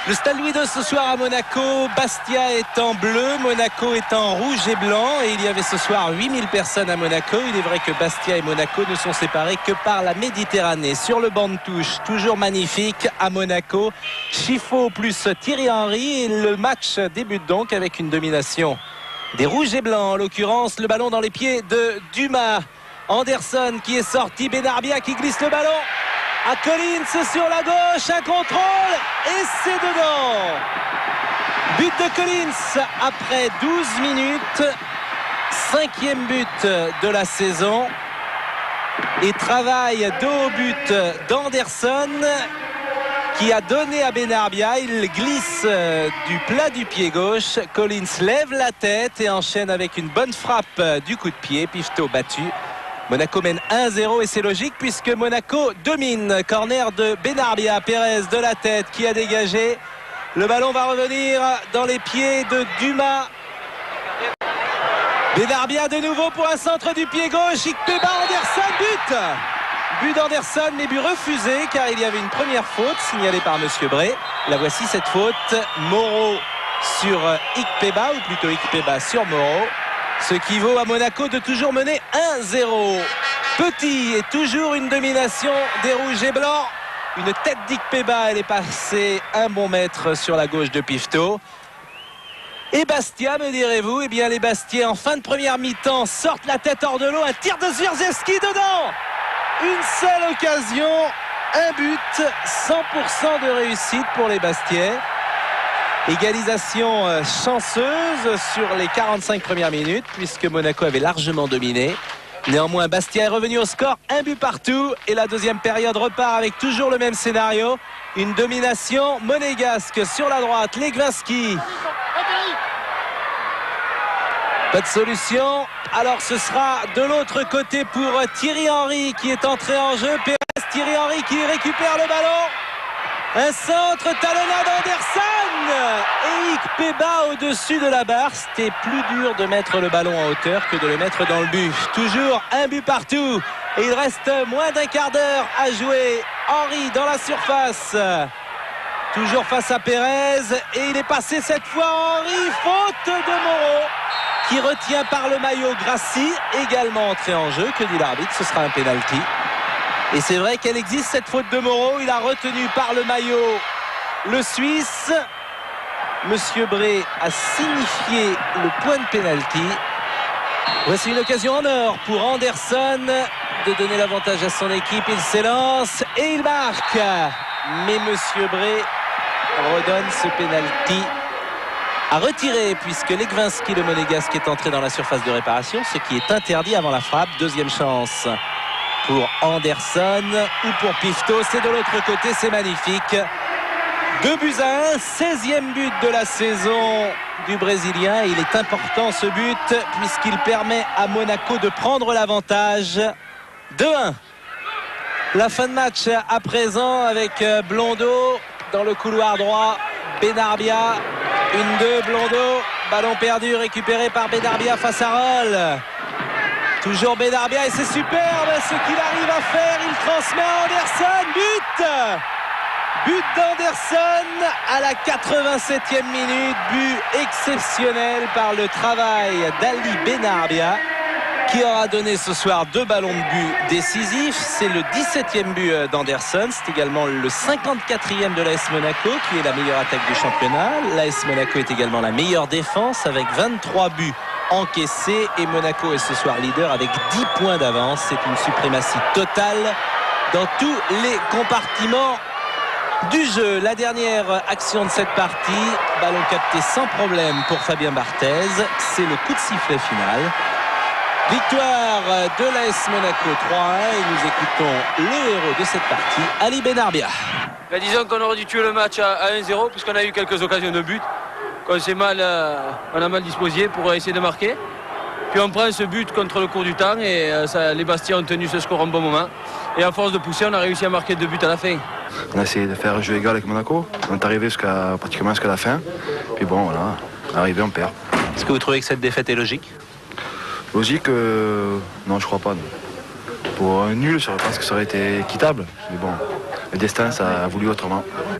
Le Stade Louis II ce soir à Monaco, Bastia est en bleu, Monaco est en rouge et blanc, et il y avait ce soir 8000 personnes à Monaco. Il est vrai que Bastia et Monaco ne sont séparés que par la Méditerranée. Sur le banc de touche, toujours magnifique à Monaco, Chifo plus Thierry Henry, et le match débute donc avec une domination des rouges et blancs, en l'occurrence le ballon dans les pieds de Dumas. Anderson qui est sorti, Benarbia qui glisse le ballon à Collins sur la gauche, un contrôle et c'est dedans. But de Collins après 12 minutes, 5e but de la saison, et travail de haut but d'Anderson qui a donné à Benarbia. Il glisse du plat du pied gauche, Collins lève la tête et enchaîne avec une bonne frappe du coup de pied. Pifto battu. Monaco mène 1-0 et c'est logique puisque Monaco domine. Corner de Benarbia, Pérez de la tête qui a dégagé. Le ballon va revenir dans les pieds de Dumas. Benarbia de nouveau pour un centre du pied gauche. Ikpeba, Anderson, but d'Anderson, mais but refusé car il y avait une première faute signalée par Monsieur Bray. La voici cette faute. Moreau sur Ikpeba, ou plutôt Ikpeba sur Moreau. Ce qui vaut à Monaco de toujours mener 1-0. Petit et toujours une domination des rouges et blancs. Une tête d'Ikpeba, elle est passée un bon mètre sur la gauche de Pifto. Et Bastia, me direz-vous, eh bien les Bastiais en fin de première mi-temps sortent la tête hors de l'eau. Un tir de Zwirzewski dedans. Une seule occasion, un but, 100% de réussite pour les Bastiais. Égalisation chanceuse sur les 45 premières minutes puisque Monaco avait largement dominé. Néanmoins, Bastia est revenu au score, un but partout, et la deuxième période repart avec toujours le même scénario. Une domination monégasque sur la droite, Legwinski. Pas de solution, alors ce sera de l'autre côté pour Thierry Henry qui est entré en jeu. Pérez, Thierry Henry qui récupère le ballon. Un centre, talonnade Anderson et Ikpeba au-dessus de la barre. C'était plus dur de mettre le ballon en hauteur que de le mettre dans le but. Toujours un but partout et il reste moins d'un quart d'heure à jouer. Henry dans la surface, toujours face à Pérez, et il est passé cette fois. Henry, faute de Moreau qui retient par le maillot Grassi, également entré en jeu. Que dit l'arbitre? Ce sera un pénalty. Et c'est vrai qu'elle existe cette faute de Moreau. Il a retenu par le maillot le Suisse. Monsieur Bray a signifié le point de pénalty. Voici une occasion en or pour Anderson de donner l'avantage à son équipe. Il s'élance et il marque. Mais Monsieur Bray redonne ce pénalty à retirer puisque Legwinski, le monégasque, est entré dans la surface de réparation, ce qui est interdit avant la frappe. Deuxième chance pour Anderson ou pour Pifto, c'est de l'autre côté, c'est magnifique. 2-1, 16e but de la saison du Brésilien. Il est important ce but puisqu'il permet à Monaco de prendre l'avantage. 2-1. La fin de match à présent avec Blondeau dans le couloir droit. Benarbia, 1-2, Blondeau, ballon perdu récupéré par Benarbia face à Roll. Toujours Benarbia et c'est superbe ce qu'il arrive à faire. Il transmet à Anderson. But d'Anderson à la 87e minute. But exceptionnel par le travail d'Ali Benarbia qui aura donné ce soir 2 ballons de but décisifs. C'est le 17e but d'Anderson. C'est également le 54e de l'AS Monaco qui est la meilleure attaque du championnat. L'AS Monaco est également la meilleure défense avec 23 buts encaissé, et Monaco est ce soir leader avec 10 points d'avance. C'est une suprématie totale dans tous les compartiments du jeu. La dernière action de cette partie, ballon capté sans problème pour Fabien Barthez, c'est le coup de sifflet final. Victoire de l'AS Monaco 3-1 et nous écoutons le héros de cette partie, Ali Benarbia. Disons qu'on aurait dû tuer le match à 1-0 puisqu'on a eu quelques occasions de but. On a mal disposé pour essayer de marquer. Puis on prend ce but contre le cours du temps et les Bastiais ont tenu ce score un bon moment. Et à force de pousser, on a réussi à marquer 2 buts à la fin. On a essayé de faire un jeu égal avec Monaco. On est arrivé pratiquement jusqu'à la fin. Puis bon, voilà, arrivé, on perd. Est-ce que vous trouvez que cette défaite est logique? Logique, non, je crois pas. Non. Pour un nul, je pense que ça aurait été équitable. Mais bon, le destin, ça a voulu autrement.